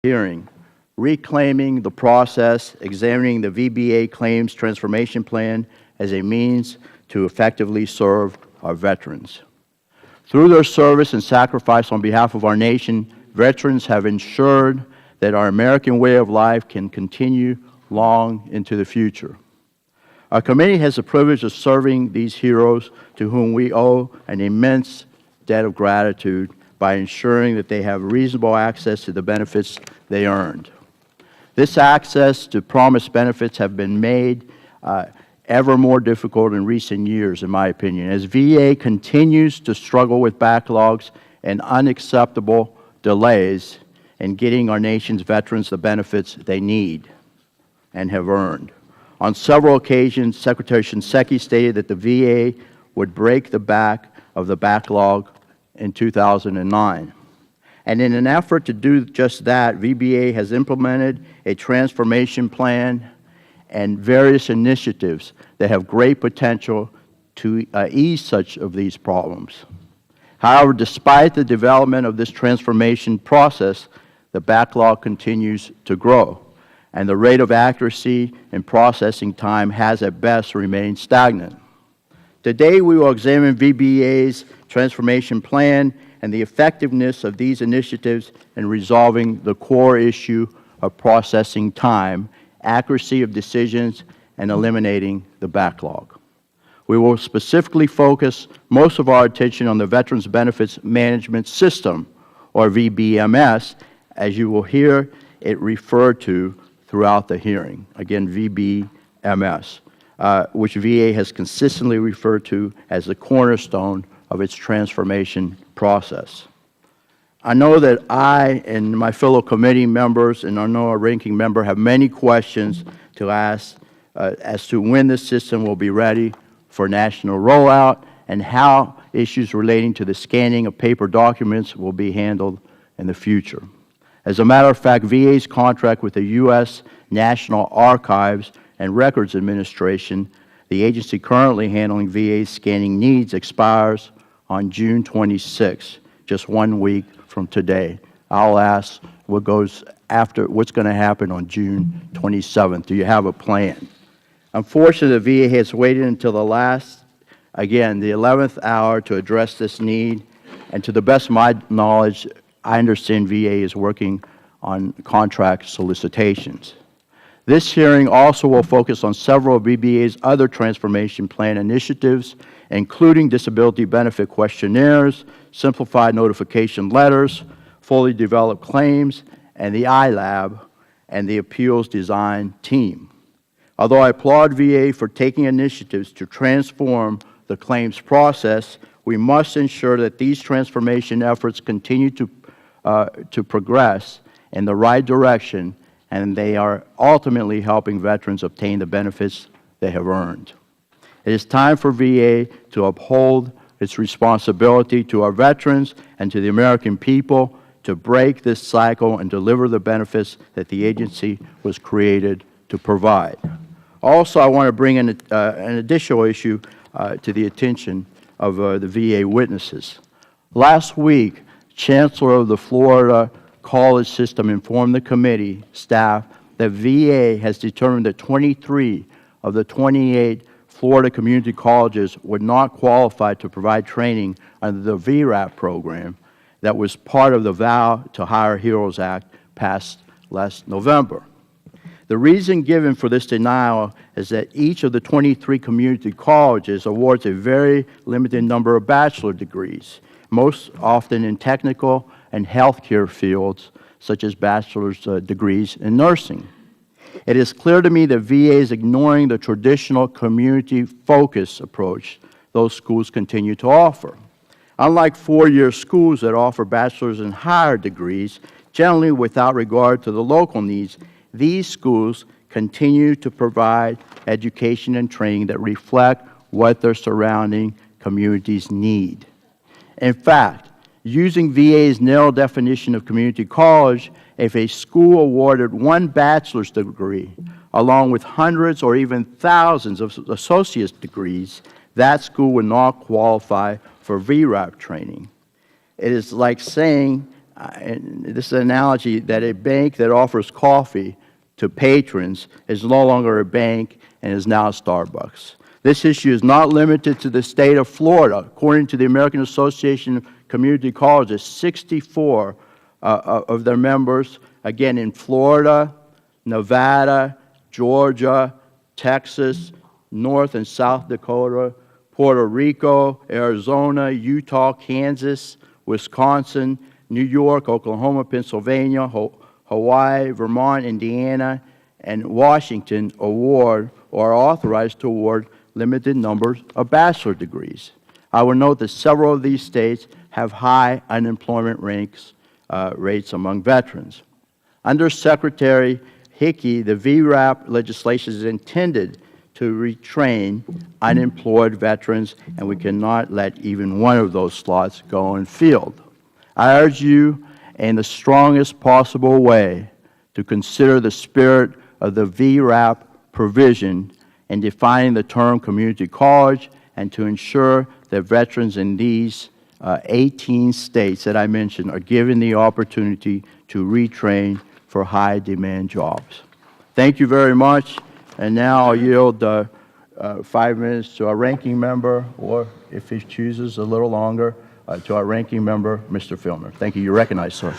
hearing, reclaiming the process, examining the VBA claims transformation plan as a means to effectively serve our veterans. Through their service and sacrifice on behalf of our nation, veterans have ensured that our American way of life can continue long into the future. Our committee has the privilege of serving these heroes to whom we owe an immense debt of gratitude by ensuring that they have reasonable access to the benefits they earned. This access to promised benefits have been made ever more difficult in recent years, in my opinion, as VA continues to struggle with backlogs and unacceptable delays in getting our nation's veterans the benefits they need and have earned. On several occasions, Secretary Shinseki stated that the VA would break the back of the backlog in 2009. And in an effort to do just that, VBA has implemented a transformation plan and various initiatives that have great potential to ease such of these problems. However, despite the development of this transformation process, the backlog continues to grow, and the rate of accuracy and processing time has at best remained stagnant. Today, we will examine VBA's transformation plan and the effectiveness of these initiatives in resolving the core issue of processing time, accuracy of decisions, and eliminating the backlog. We will specifically focus most of our attention on the Veterans Benefits Management System, or VBMS, as you will hear it referred to throughout the hearing. Again, VBMS, which VA has consistently referred to as the cornerstone of its transformation process. I know that I and my fellow committee members, and I know our ranking member, have many questions to ask as to when this system will be ready for national rollout and how issues relating to the scanning of paper documents will be handled in the future. As a matter of fact, VA's contract with the U.S. National Archives and Records Administration, the agency currently handling VA's scanning needs, expires on June 26, just 1 week from today. I'll ask what goes after, what's going to happen on June 27th. Do you have a plan? Unfortunately, the VA has waited until the last, again, the 11th hour to address this need, and to the best of my knowledge, I understand VA is working on contract solicitations. This hearing also will focus on several of VBA's other transformation plan initiatives, including disability benefit questionnaires, simplified notification letters, fully developed claims, and the iLab and the appeals design team. Although I applaud VA for taking initiatives to transform the claims process, we must ensure that these transformation efforts continue to progress in the right direction, and they are ultimately helping veterans obtain the benefits they have earned. It is time for VA to uphold its responsibility to our veterans and to the American people to break this cycle and deliver the benefits that the agency was created to provide. Also, I want to bring in an additional issue to the attention of the VA witnesses. Last week, Chancellor of the Florida College System informed the committee staff that VA has determined that 23 of the 28 Florida community colleges would not qualify to provide training under the VRAP program that was part of the Vow to Hire Heroes Act passed last November. The reason given for this denial is that each of the 23 community colleges awards a very limited number of bachelor degrees, most often in technical and healthcare fields, such as bachelor's degrees in nursing. It is clear to me that VA is ignoring the traditional community-focused approach those schools continue to offer. Unlike four-year schools that offer bachelor's and higher degrees, generally without regard to the local needs, these schools continue to provide education and training that reflect what their surrounding communities need. In fact, using VA's narrow definition of community college, if a school awarded one bachelor's degree, along with hundreds or even thousands of associate's degrees, that school would not qualify for VRAP training. It is like saying and this is an analogy, that a bank that offers coffee to patrons is no longer a bank and is now Starbucks. This issue is not limited to the state of Florida. According to the American Association of Community Colleges, 64 of their members, again in Florida, Nevada, Georgia, Texas, North and South Dakota, Puerto Rico, Arizona, Utah, Kansas, Wisconsin, New York, Oklahoma, Pennsylvania, Hawaii, Vermont, Indiana, and Washington award or are authorized to award limited numbers of bachelor degrees. I will note that several of these states have high unemployment rates among veterans. Under Secretary Hickey, the VRAP legislation is intended to retrain unemployed veterans, and we cannot let even one of those slots go unfilled. I urge you in the strongest possible way to consider the spirit of the VRAP provision in defining the term community college and to ensure that veterans in these 18 states that I mentioned are given the opportunity to retrain for high-demand jobs. Thank you very much. And now I'll yield 5 minutes to our ranking member, or if he chooses a little longer, to our ranking member, Mr. Filner. Thank you. You're recognized, sir.